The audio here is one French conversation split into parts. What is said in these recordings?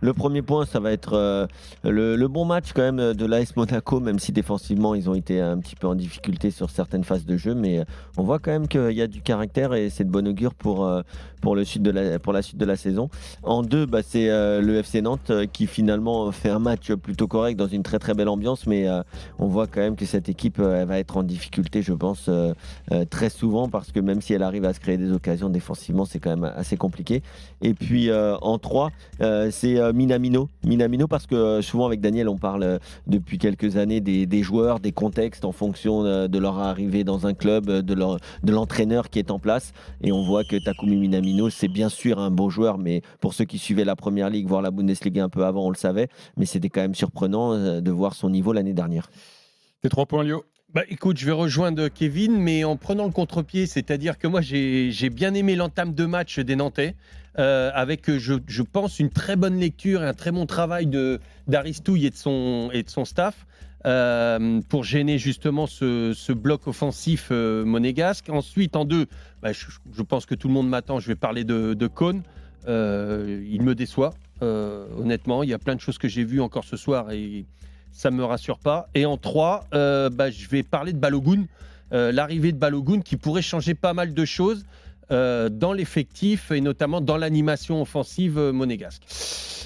Le premier point, ça va être le bon match quand même de l'AS Monaco, même si défensivement ils ont été un petit peu en difficulté sur certaines phases de jeu, mais on voit quand même qu'il y a du caractère et c'est de bon augure pour la suite de la saison. En deux, bah, c'est le FC Nantes qui finalement fait un match plutôt correct dans une très très belle ambiance, mais on voit quand même que cette équipe elle va être en difficulté, je pense, très souvent parce que même si elle arrive à se créer des occasions défensivement, c'est quand même assez compliqué. Et puis en 3, c'est Minamino. Minamino parce que souvent avec Daniel, on parle depuis quelques années des joueurs, des contextes en fonction de leur arrivée dans un club, de l'entraîneur qui est en place. Et on voit que Takumi Minamino, c'est bien sûr un bon joueur, mais pour ceux qui suivaient la Première Ligue, voire la Bundesliga un peu avant, on le savait. Mais c'était quand même surprenant de voir son niveau l'année dernière. Tes 3 points, Lio. Bah, écoute, je vais rejoindre Kevin, mais en prenant le contre-pied, c'est-à-dire que moi, j'ai bien aimé l'entame de match des Nantais, avec, je pense, une très bonne lecture et un très bon travail d'Aristouille et de son staff pour gêner justement ce bloc offensif monégasque. Ensuite, en 2, bah, je pense que tout le monde m'attend, je vais parler de Cohn. Il me déçoit, honnêtement. Il y a plein de choses que j'ai vues encore ce soir et ça ne me rassure pas. Et en 3, je vais parler de Balogun. L'arrivée de Balogun qui pourrait changer pas mal de choses dans l'effectif et notamment dans l'animation offensive monégasque.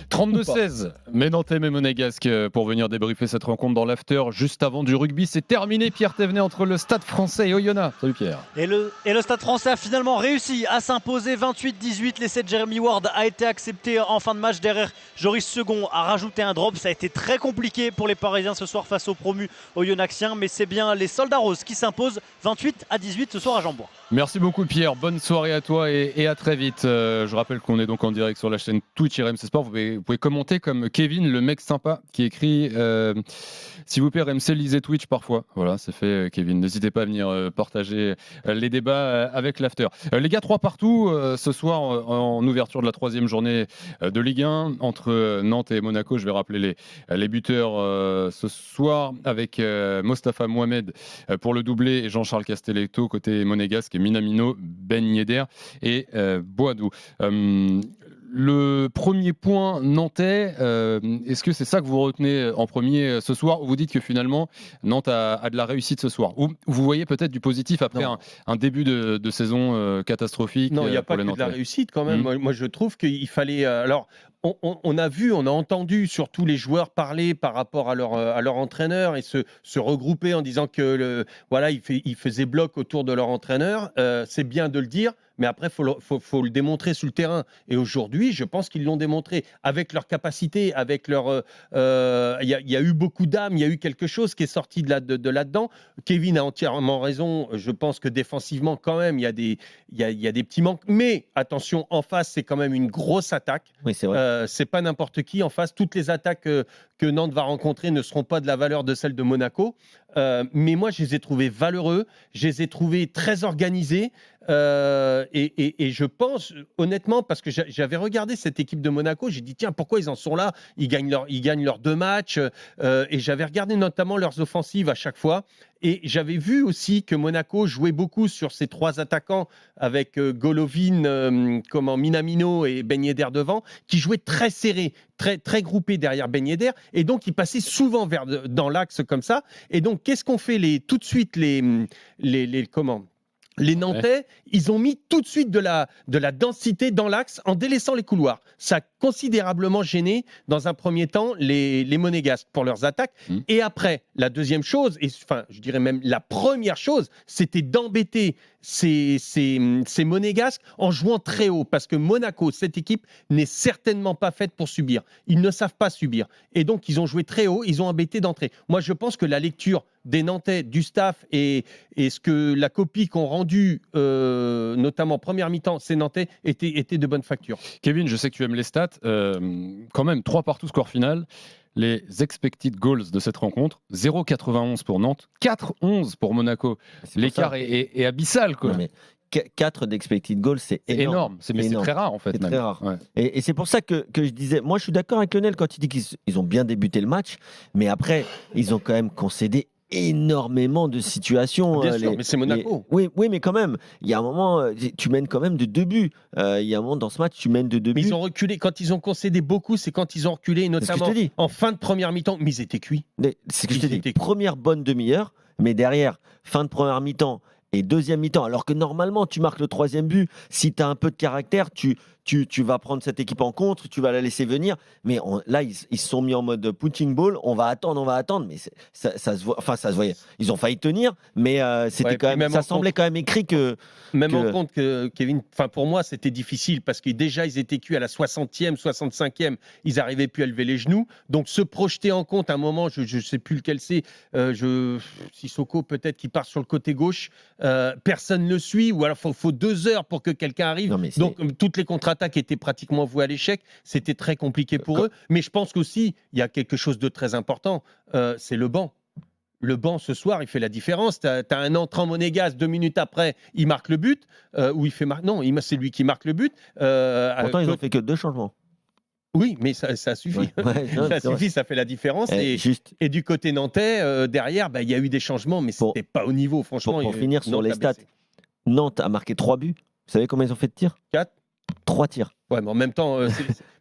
32-16, mes Nantais, mes Monégasques, pour venir débriefer cette rencontre dans l'after juste avant du rugby. C'est terminé, Pierre Thévenet, entre le Stade français et Oyonnax. Salut Pierre. Et le Stade français a finalement réussi à s'imposer 28-18. L'essai de Jeremy Ward a été accepté en fin de match. Derrière, Joris Second a rajouté un drop. Ça a été très compliqué pour les Parisiens ce soir face aux promus Oyonnaxiens. Mais c'est bien les Soldats Roses qui s'imposent 28-18 ce soir à Jean-Bois. Merci beaucoup Pierre, bonne soirée à toi et à très vite. Je rappelle qu'on est donc en direct sur la chaîne Twitch RMC Sport. Vous pouvez commenter comme Kevin, le mec sympa qui écrit s'il vous plaît RMC, lisez Twitch parfois. Voilà, c'est fait Kevin. N'hésitez pas à venir partager les débats avec l'after. Les gars, 3 partout ce soir en ouverture de la 3e journée de Ligue 1 entre Nantes et Monaco. Je vais rappeler les buteurs ce soir avec Mostafa Mohamed pour le doublé et Jean-Charles Castelletto côté monégasque et Minamino, Ben Yedder et Boadou. Le premier point nantais, est-ce que c'est ça que vous retenez en premier ce soir, ou vous dites que finalement Nantes a de la réussite ce soir, ou vous voyez peut-être du positif après un début de saison catastrophique? Non, il n'y a pas que de la réussite quand même. Moi, je trouve qu'il fallait... alors, on a vu, on a entendu surtout les joueurs parler par rapport à leur entraîneur et se regrouper en disant que ils faisaient bloc autour de leur entraîneur. C'est bien de le dire, mais après, faut le démontrer sur le terrain. Et aujourd'hui, je pense qu'ils l'ont démontré avec leur capacité, avec leur. Il y a eu beaucoup d'âme, il y a eu quelque chose qui est sorti de là-dedans. Kevin a entièrement raison. Je pense que défensivement, quand même, il y a des petits manques. Mais attention, en face, c'est quand même une grosse attaque. Oui, c'est vrai. C'est pas n'importe qui en face. Toutes les attaques que Nantes va rencontrer ne seront pas de la valeur de celles de Monaco. Mais moi, je les ai trouvés valeureux, je les ai trouvés très organisés. Et je pense, honnêtement, parce que j'avais regardé cette équipe de Monaco, j'ai dit, tiens, pourquoi ils en sont là? Ils gagnent leurs 2 matchs. Et j'avais regardé notamment leurs offensives à chaque fois. Et j'avais vu aussi que Monaco jouait beaucoup sur ses 3 attaquants avec Golovin, Minamino et Ben Yedder devant, qui jouaient très serrés, très, très groupés derrière Ben Yedder. Et donc, ils passaient souvent dans l'axe comme ça. Et donc, qu'est-ce qu'on fait tout de suite les Nantais, ils ont mis tout de suite de la densité dans l'axe en délaissant les couloirs. Ça a considérablement gêné, dans un premier temps, les Monégasques pour leurs attaques. Et après, la deuxième chose, je dirais même la première chose, c'était d'embêter ces Monégasques en jouant très haut. Parce que Monaco, cette équipe, n'est certainement pas faite pour subir. Ils ne savent pas subir. Et donc, ils ont joué très haut, ils ont embêté d'entrée. Moi, je pense que la lecture des Nantais, du staff et ce que la copie qu'ont rendu, notamment première mi-temps, ces Nantais, était de bonne facture. Kevin, je sais que tu aimes les stats. Quand même, 3 partout score final. Les expected goals de cette rencontre, 0,91 pour Nantes, 4,11 pour Monaco. L'écart est abyssal, quoi. Non, mais 4 d'expected goals, c'est énorme. C'est très rare en fait. C'est très rare. Ouais. Et c'est pour ça que je disais, moi je suis d'accord avec Lionel quand il dit qu'ils ont bien débuté le match, mais après, ils ont quand même concédé énormément de situations. Bien sûr, mais c'est Monaco. Oui, mais quand même, il y a un moment, tu mènes quand même de 2 buts. Il y a un moment dans ce match, tu mènes de 2 Mais buts. ils ont reculé. Quand ils ont concédé beaucoup, c'est quand ils ont reculé, C'est ce que je notamment te dis. en fin de première mi-temps. Mais ils étaient cuits. C'est ce que je te Ils dis. étaient- Première bonne demi-heure, mais derrière, fin de première mi-temps et deuxième mi-temps, alors que normalement, tu marques le 3e but. Si tu as un peu de caractère, tu vas prendre cette équipe en contre, tu vas la laisser venir. Mais là, ils se sont mis en mode punching ball. On va attendre. Mais ça se voit, enfin, ça se voyait. Ils ont failli tenir, mais c'était Ouais, quand puis même, ça en semblait contre- quand même écrit que. Même en compte que Kevin, enfin pour moi c'était difficile parce que déjà ils étaient cuits à la 60e, 65e, ils n'arrivaient plus à lever les genoux. Donc se projeter en compte à un moment, je ne sais plus lequel c'est, Sissoko peut-être qui part sur le côté gauche, personne ne le suit ou alors faut 2 heures pour que quelqu'un arrive. Non, mais c'est- Donc toutes les contre-attaques étaient pratiquement vouées à l'échec. C'était très compliqué pour eux. Mais je pense qu'aussi il y a quelque chose de très important, c'est le banc. Le banc ce soir, il fait la différence. Tu as un entrant monégasque, 2 minutes après, il marque le but. Ou il fait non, c'est lui qui marque le but. Pourtant, ils ont fait que 2 changements. Oui, mais ça suffit. Ouais, non, Ça c'est vrai. suffit, ça fait la différence. Juste Et du côté nantais, derrière, il y a eu des changements, mais Pour- c'était pas au niveau, franchement. pour finir sur Nantes les a stats, baissé. Nantes a marqué 3 buts. Vous savez combien ils ont fait de tirs 4. 3 tirs. Ouais, mais en même temps,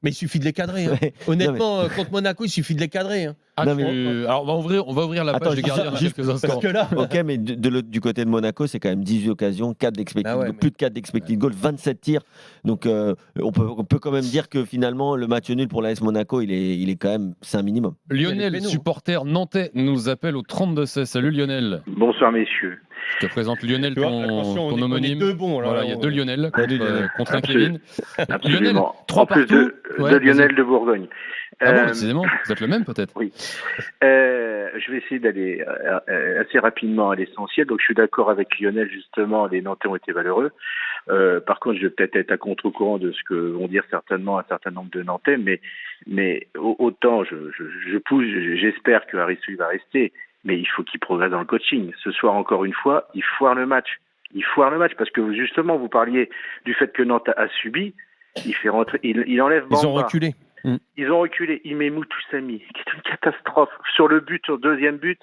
mais il suffit de les cadrer. Hein. Ouais. Honnêtement, contre Monaco, il suffit de les cadrer. Hein. Non, mais- Alors, on va ouvrir la Attends, page des gardiens dans juste- quelques instants. Parce que là, Ok, mais du côté de Monaco, c'est quand même 18 occasions, 4 d'expected Ah ouais, goals, mais- plus de 4 d'expected goals, 27 tirs. Donc on peut quand même dire que finalement, le match nul pour l'AS Monaco, il est quand même, c'est un minimum. Lionel, pénaux. supporter nantais, nous appelle au 32-16. Salut Lionel. Bonsoir messieurs. Je te présente Lionel, tu vois, ton attention, ton on est homonyme. 2 bons. Là, Voilà, il y a 2 Lionel Salut, contre, Lionel. contre un Absolument. Kevin. Absolument. 3 en plus partout. de Ouais, Lionel vas-y. de Bourgogne. Ah bon, Euh, décidément, vous êtes le même peut-être. Je vais essayer d'aller assez rapidement à l'essentiel. Donc je suis d'accord avec Lionel, justement, les Nantais ont été valeureux. Par contre, je vais peut-être être à contre-courant de ce que vont dire certainement un certain nombre de Nantais, mais autant je pousse, j'espère que Aristoui va rester, mais il faut qu'il progresse dans le coaching. Ce soir, encore une fois, il foire le match. Il foire le match parce que justement, vous parliez du fait que Nantes a subi. Il fait rentrer, il enlève Bamba. Ils ont reculé. Ils ont reculé. Il met Moutoussamy, qui est une catastrophe. Sur le but, sur le deuxième but,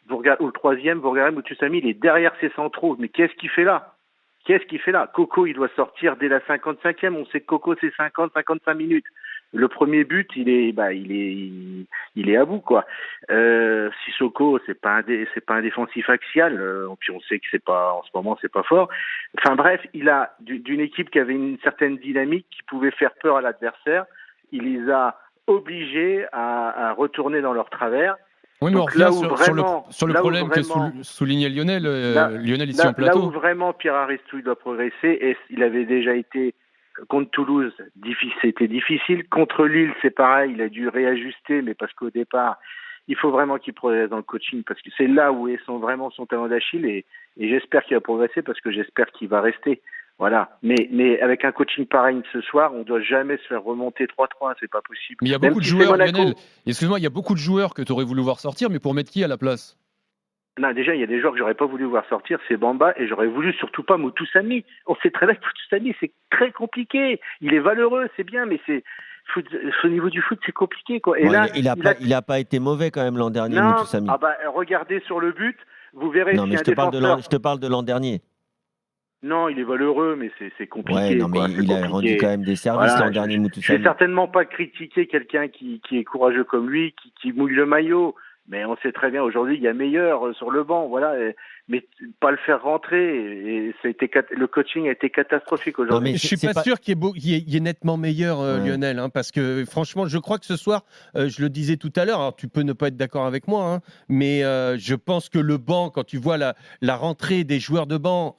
vous regardez, ou le troisième, vous regardez Moutoussamy, il est derrière ses centraux. Mais qu'est-ce qu'il fait là? Qu'est-ce qu'il fait là? Coco, il doit sortir dès la 55e. On sait que Coco, c'est 50-55 minutes. Le premier but, il est à bout, quoi. Sissoko, c'est pas un défensif axial. Puis on sait que c'est pas, en ce moment, c'est pas fort. Enfin bref, il a d'une équipe qui avait une certaine dynamique, qui pouvait faire peur à l'adversaire. Il les a obligés à retourner dans leur travers. Oui, mais on Donc là revient où sur le vraiment- sur le là où problème que vraiment- soulignait Lionel. Là- Lionel ici Là, en plateau. là où vraiment Pierre Aristouille doit progresser, et il avait déjà été contre Toulouse, c'était difficile. Contre Lille, c'est pareil, il a dû réajuster, mais parce qu'au départ, il faut vraiment qu'il progresse dans le coaching, parce que c'est là où est vraiment son talent d'Achille, et j'espère qu'il va progresser, parce que j'espère qu'il va rester. Voilà. Mais avec un coaching pareil ce soir, on ne doit jamais se faire remonter 3-3, c'est pas possible. Mais il y a Même beaucoup de si c'est joueurs, Monaco. Lionel. Excuse-moi, il y a beaucoup de joueurs que tu aurais voulu voir sortir, mais pour mettre qui à la place? Non, déjà, il y a des joueurs que j'aurais pas voulu voir sortir, c'est Bamba, et j'aurais voulu surtout pas Moutoussamy. On sait très bien que Moutoussamy, c'est très compliqué. Il est valeureux, c'est bien, mais au niveau du foot, c'est compliqué, quoi. Et Bon, là, il a pas été mauvais quand même l'an dernier, non, Moutoussamy. regardez sur le but, vous verrez Non, si mais un je te défenseur... parle de l'an dernier. Non, il est valeureux, mais c'est compliqué. Ouais, non, mais quoi, c'est il a compliqué. rendu quand même des services Voilà, l'an dernier, Je vais Moutoussamy. certainement pas critiquer quelqu'un qui est courageux comme lui, qui mouille le maillot. Mais on sait très bien aujourd'hui, il y a meilleur sur le banc, voilà. Mais pas le faire rentrer. Et le coaching a été catastrophique Non, aujourd'hui. mais Je suis c'est pas sûr qu'il y ait nettement meilleur, Ouais. Lionel, hein, parce que franchement, je crois que ce soir, je le disais tout à l'heure, alors tu peux ne pas être d'accord avec moi, hein, mais je pense que le banc, quand tu vois la rentrée des joueurs de banc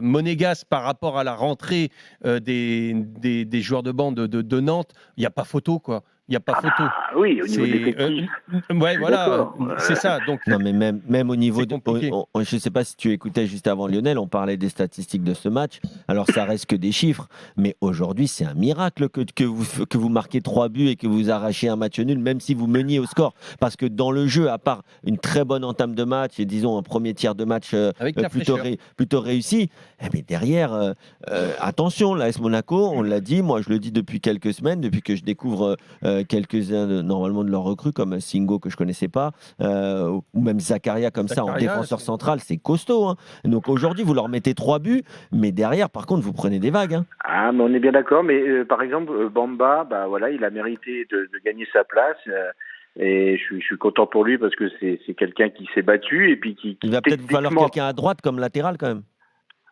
monégasques par rapport à la rentrée des joueurs de banc de Nantes, il n'y a pas photo, quoi. Il n'y a pas photo. Ah oui, au niveau de l'effectif. Ouais, suis voilà, d'accord. c'est ça. Donc, Non, mais même au niveau C'est compliqué. je ne sais pas si tu écoutais juste avant Lionel, on parlait des statistiques de ce match. Alors, ça reste que des chiffres, mais aujourd'hui, c'est un miracle que vous marquez 3 buts et que vous arrachiez un match nul, même si vous meniez au score. Parce que dans le jeu, à part une très bonne entame de match et disons un premier tiers de match Avec la plutôt réussi, mais derrière, attention, l'AS Monaco, on l'a dit, moi je le dis depuis quelques semaines, depuis que je découvre quelques-uns normalement de leurs recrues, comme Singo que je connaissais pas, ou même Zakaria comme ça en Zakaria, défenseur central, c'est costaud. Hein. Donc aujourd'hui, vous leur mettez 3 buts, mais derrière, par contre, vous prenez des vagues. Hein. Ah, mais on est bien d'accord. Mais par exemple, Bamba, bah voilà, il a mérité de gagner sa place. Et je suis content pour lui parce que c'est quelqu'un qui s'est battu et puis qui Il va peut-être vous falloir techniquement- quelqu'un à droite comme latéral quand même.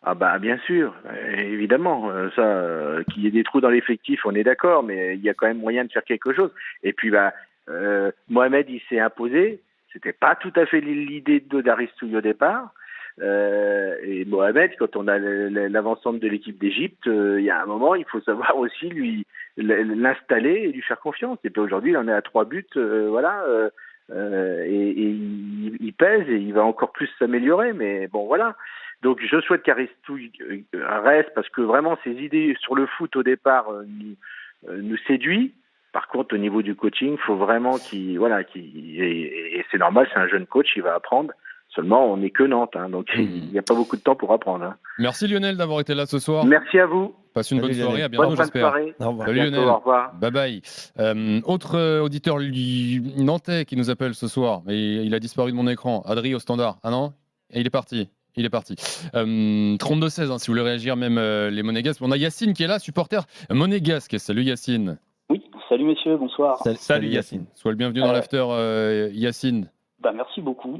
Ah bah bien sûr, évidemment, qu'il y ait des trous dans l'effectif, on est d'accord, mais il y a quand même moyen de faire quelque chose. Et puis Mohamed, il s'est imposé. C'était pas tout à fait l'idée de Daristouille au départ. Et Mohamed, quand on a l'avancante de l'équipe d'Égypte, il y a un moment, il faut savoir aussi l'installer et lui faire confiance. Et puis aujourd'hui, il en est à 3 buts, et il pèse et il va encore plus s'améliorer. Mais bon, voilà. Donc je souhaite qu'Aristouille reste parce que vraiment ses idées sur le foot au départ nous séduit. Par contre, au niveau du coaching, il faut vraiment et c'est normal, c'est un jeune coach, il va apprendre. Seulement, on n'est que Nantes, hein, donc il n'y a pas beaucoup de temps pour apprendre. Hein. Merci Lionel d'avoir été là ce soir. Merci à vous. Passe une bonne Salut, soirée, Lionel. à bientôt Bonne fin de j'espère. soirée. Au revoir. Salut Bientôt, Lionel. au revoir. Bye bye. Autre auditeur nantais qui nous appelle ce soir, mais il a disparu de mon écran. Adri au standard. Ah non? Et il est parti. 32-16, hein, si vous voulez réagir, même les Monégasques. On a Yacine qui est là, supporter monégasque. Salut Yacine. Oui, salut messieurs, bonsoir. Salut Yacine. Sois le bienvenu dans l'after, Yacine. Merci beaucoup.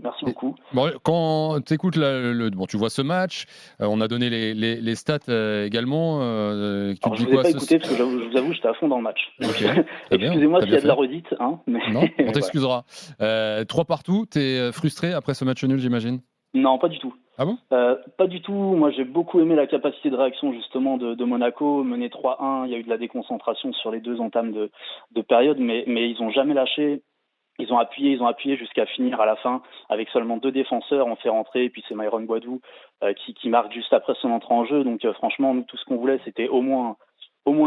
Bon, quand tu écoutes, tu vois ce match, on a donné les stats également. Alors, je ne vous ai pas écouté parce que je vous avoue, j'étais à fond dans le match. Okay. Excusez-moi s'il y a de fait. la redite. Hein, mais... Non, on t'excusera. 3 partout, tu es frustré après ce match nul, j'imagine? Non, pas du tout. Ah bon? Pas du tout. Moi, j'ai beaucoup aimé la capacité de réaction justement de Monaco. Mené 3-1, il y a eu de la déconcentration sur les 2 entames de période, mais ils n'ont jamais lâché. Ils ont appuyé jusqu'à finir à la fin avec seulement 2 défenseurs. On fait rentrer, et puis c'est Myron Boadou qui marque juste après son entrée en jeu. Donc franchement, nous, tout ce qu'on voulait, c'était au moins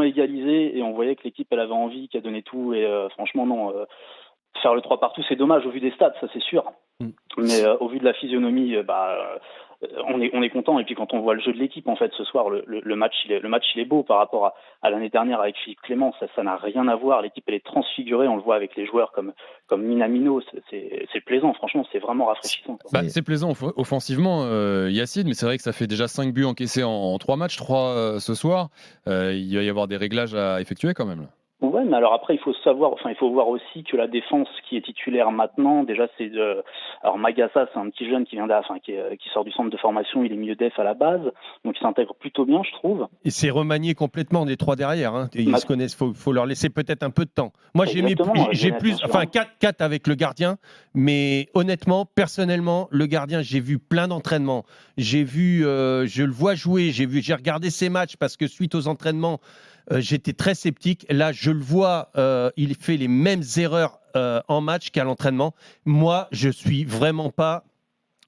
égaliser, et on voyait que l'équipe, elle avait envie, qu'elle donnait tout. Et franchement, non. Faire le 3 partout, c'est dommage au vu des stats, ça c'est sûr. Mais au vu de la physionomie, on est content. Et puis quand on voit le jeu de l'équipe, en fait, ce soir, le match il est beau par rapport à l'année dernière avec Philippe Clément. Ça n'a rien à voir. L'équipe, elle est transfigurée. On le voit avec les joueurs comme Minamino. C'est plaisant. Franchement, c'est vraiment rafraîchissant. C'est plaisant offensivement, Yacine, mais c'est vrai que ça fait déjà 5 buts encaissés en 3 matchs, 3 ce soir. Il va y avoir des réglages à effectuer quand même. Là. Ouais, mais alors après, il faut voir aussi que la défense qui est titulaire maintenant, déjà, alors Magassa, c'est un petit jeune qui sort du centre de formation, il est milieu def à la base, donc il s'intègre plutôt bien, je trouve. Et c'est remanié complètement des 3 derrière. Hein. Ils se connaissent, faut leur laisser peut-être un peu de temps. Moi, j'ai plus, 4 avec le gardien, mais honnêtement, personnellement, le gardien, j'ai vu plein d'entraînements. J'ai vu, je le vois jouer, j'ai regardé ses matchs parce que suite aux entraînements, j'étais très sceptique. Là, je le vois, il fait les mêmes erreurs en match qu'à l'entraînement. Moi, je suis vraiment pas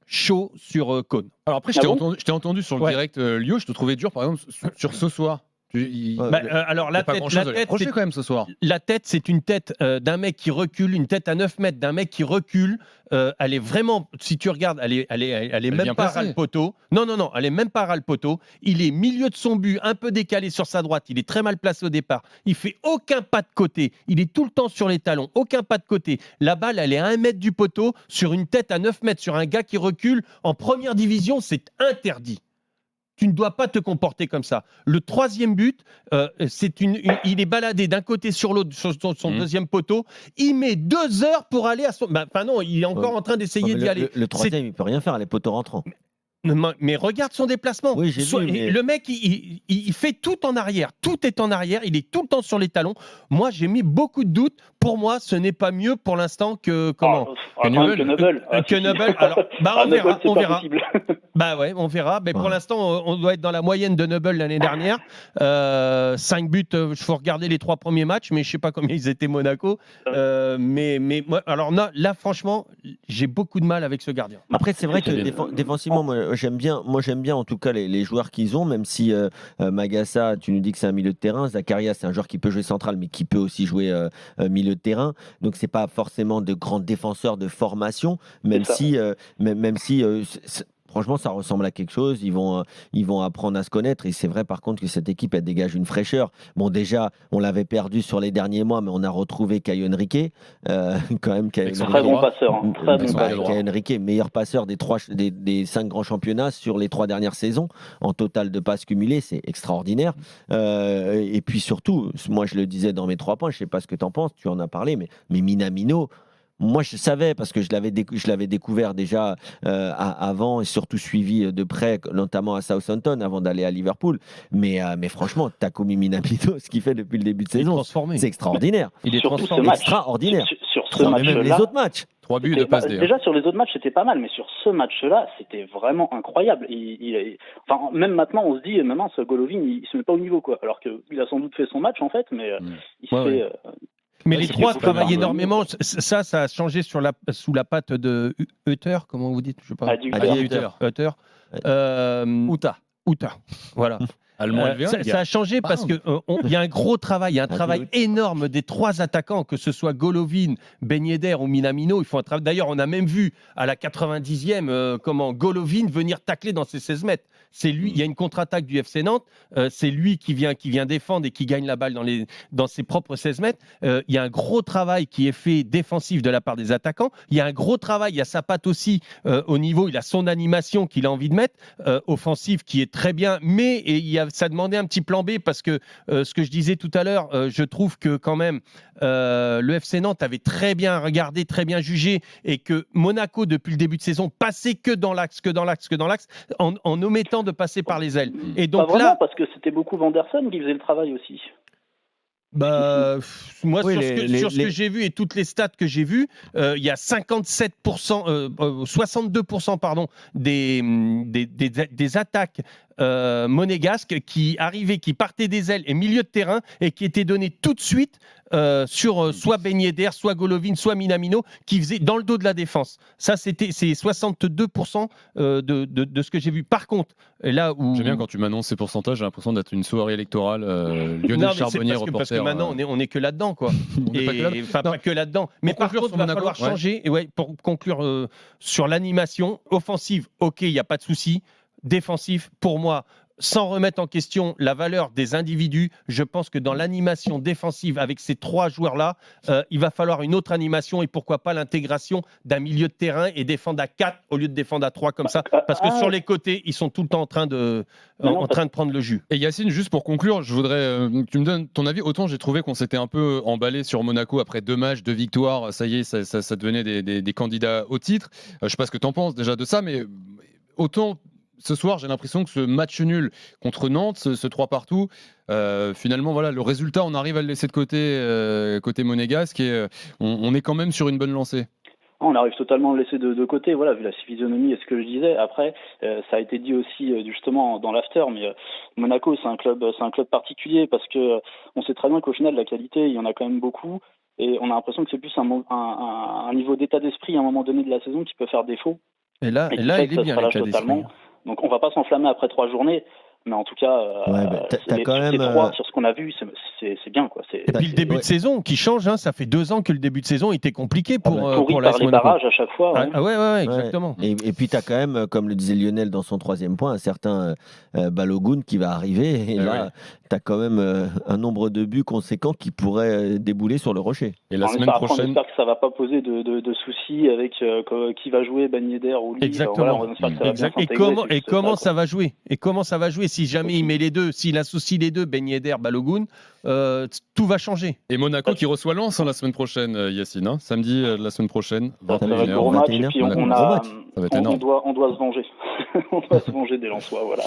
chaud sur Cône. Alors après, je t'ai entendu sur le direct Lio, je te trouvais dur, par exemple, sur ce soir. Alors la tête, quand même ce soir. La tête, c'est une tête d'un mec qui recule, une tête à 9 mètres d'un mec qui recule. Elle est vraiment, si tu regardes, elle est même pas ras le poteau. Non, elle est même pas ras le poteau. Il est milieu de son but, un peu décalé sur sa droite. Il est très mal placé au départ. Il fait aucun pas de côté. Il est tout le temps sur les talons, aucun pas de côté. La balle, elle est à 1 mètre du poteau sur une tête à 9 mètres sur un gars qui recule. En première division, c'est interdit. Tu ne dois pas te comporter comme ça. Le 3e but, il est baladé d'un côté sur l'autre, sur son 2e poteau. Il met 2 heures pour aller à son... non, il est encore en train d'essayer d'y aller. Le 3e, il ne peut rien faire, les poteaux rentrants. Mais regarde son déplacement. Oui, j'ai vu, mais... Le mec, il fait tout en arrière. Tout est en arrière. Il est tout le temps sur les talons. Moi, j'ai mis beaucoup de doutes. Pour moi, ce n'est pas mieux pour l'instant que comment que Noble. Que Noble. Alors, on verra. Ouais, on verra. Mais pour l'instant, on doit être dans la moyenne de Noble l'année dernière. 5 buts. Il faut regarder les 3 premiers matchs, mais je sais pas combien ils étaient Monaco. Mais moi, alors là, franchement, j'ai beaucoup de mal avec ce gardien. Après, c'est vrai que défensivement, moi, j'aime bien en tout cas les joueurs qu'ils ont, même si Magassa, tu nous dis que c'est un milieu de terrain. Zakaria, c'est un joueur qui peut jouer central, mais qui peut aussi jouer milieu de terrain. Donc, c'est pas forcément de grands défenseurs de formation, même si franchement, ça ressemble à quelque chose. Ils vont apprendre à se connaître. Et c'est vrai, par contre, que cette équipe, elle dégage une fraîcheur. Bon, déjà, on l'avait perdu sur les derniers mois, mais on a retrouvé Caio Henrique. Quand même, Caio Excellent. Très bon droit. passeur. Hein. Très bon passeur. Caio Henrique, meilleur passeur des 5 grands championnats sur les 3 dernières saisons. En total de passes cumulées, c'est extraordinaire. Et puis surtout, moi, je le disais dans mes 3 points, je ne sais pas ce que tu en penses, tu en as parlé, mais Minamino, moi, je savais parce que je l'avais découvert déjà avant et surtout suivi de près, notamment à Southampton, avant d'aller à Liverpool. Mais franchement, Takumi Minamino, ce qu'il fait depuis le début de Il est saison, transformé. c'est extraordinaire. Il est Surtout transformé. ce match. Extraordinaire. Sur ce Même les match-là, autres matchs. 3 buts de passe D. déjà sur les autres matchs c'était pas mal, mais sur ce match-là c'était vraiment incroyable. Enfin, même maintenant on se dit, maintenant ce Golovin il se met pas au niveau quoi, alors qu'il a sans doute fait son match en fait, mais il se Ouais, fait. Mais Ouais, les c'est trois beaucoup travaillent plus énormément. Ça a changé sous la patte de Hutter, comment vous dites, je sais pas. Adi Hutter. Hutter. Uta. Voilà. Allemand LV1, Ça a changé parce que il y a un gros travail, il y a un travail énorme des 3 attaquants, que ce soit Golovin, Ben Yedder ou Minamino. Ils font un travail. D'ailleurs, on a même vu à la 90e comment Golovin venir tacler dans ses 16 mètres. C'est lui. Il y a une contre-attaque du FC Nantes. C'est lui qui vient défendre et qui gagne la balle dans ses propres 16 mètres. Il y a un gros travail qui est fait défensif de la part des attaquants. Il y a un gros travail. Il y a sa patte aussi au niveau. Il a son animation qu'il a envie de mettre offensive qui est très bien. Mais ça demandait un petit plan B parce que ce que je disais tout à l'heure, je trouve que quand même le FC Nantes avait très bien regardé, très bien jugé et que Monaco depuis le début de saison passait que dans l'axe, en omettant de passer par les ailes. Et donc pas vraiment, là, parce que c'était beaucoup Vanderson qui faisait le travail aussi. moi, Oui, sur ce que j'ai vu et toutes les stats que j'ai vues, il y a 62% pardon, des attaques monégasques qui arrivaient, qui partaient des ailes et milieu de terrain et qui étaient données tout de suite sur soit Ben Yedder, soit Golovin, soit Minamino, qui faisaient dans le dos de la défense. Ça, c'est 62% de ce que j'ai vu. Par contre, là où... J'aime bien quand tu m'annonces ces pourcentages, j'ai l'impression d'être une soirée électorale. Lionel Charbonnier, parce reporter. que maintenant, on est que là-dedans, quoi. On n'est pas que là-dedans. Enfin, pas que là-dedans. Mais par conclure contre, sur il va Monaco, falloir ouais. changer. Et pour conclure sur l'animation offensive, ok, il n'y a pas de souci. Défensif, pour moi, sans remettre en question la valeur des individus, je pense que dans l'animation défensive avec ces 3 joueurs-là, il va falloir une autre animation et pourquoi pas l'intégration d'un milieu de terrain et défendre à 4 au lieu de défendre à 3 comme ça. Parce que sur les côtés, ils sont tout le temps en train de prendre le jus. Et Yacine, juste pour conclure, je voudrais que tu me donnes ton avis. Autant j'ai trouvé qu'on s'était un peu emballé sur Monaco après 2 matchs, 2 victoires. Ça y est, ça devenait des candidats au titre. Je ne sais pas ce que tu en penses déjà de ça, mais autant... Ce soir, j'ai l'impression que ce match nul contre Nantes, ce 3 partout, finalement, voilà, le résultat, on arrive à le laisser de côté monégasque et on est quand même sur une bonne lancée. On arrive totalement à le laisser de côté, voilà, vu la physionomie et ce que je disais. Après, ça a été dit aussi justement dans l'after, mais Monaco, c'est un club particulier parce que on sait très bien qu'au final, la qualité, il y en a quand même beaucoup. Et on a l'impression que c'est plus un niveau d'état d'esprit à un moment donné de la saison qui peut faire défaut. Et là, il est bien l'état d'esprit. Donc on va pas s'enflammer après 3 journées, mais en tout cas, t'as quand même, 3 sur ce qu'on a vu, c'est bien quoi. Et puis le début de saison qui change, hein, ça fait 2 ans que le début de saison était compliqué pour par les barrages à chaque fois. Ouais, exactement. Et puis tu as quand même, comme le disait Lionel dans son 3e point, un certain Balogun qui va arriver. Et là, tu as quand même un nombre de buts conséquent qui pourrait débouler sur le Rocher. Et la semaine prochaine, on espère que ça va pas poser de soucis avec qui va jouer, Ben Yedder ou lui. Exactement. Voilà, on espère que ça va bien s'intégrer, et comment ça va jouer? Et comment ça va jouer si jamais il met les deux, s'il associe les deux, Ben Yedder, Balogun, tout va changer. Et Monaco qui reçoit Lens la semaine prochaine, Yacine, hein, samedi la semaine prochaine, ça va être gros match, et puis on doit se venger. On doit se venger des Lensois, voilà.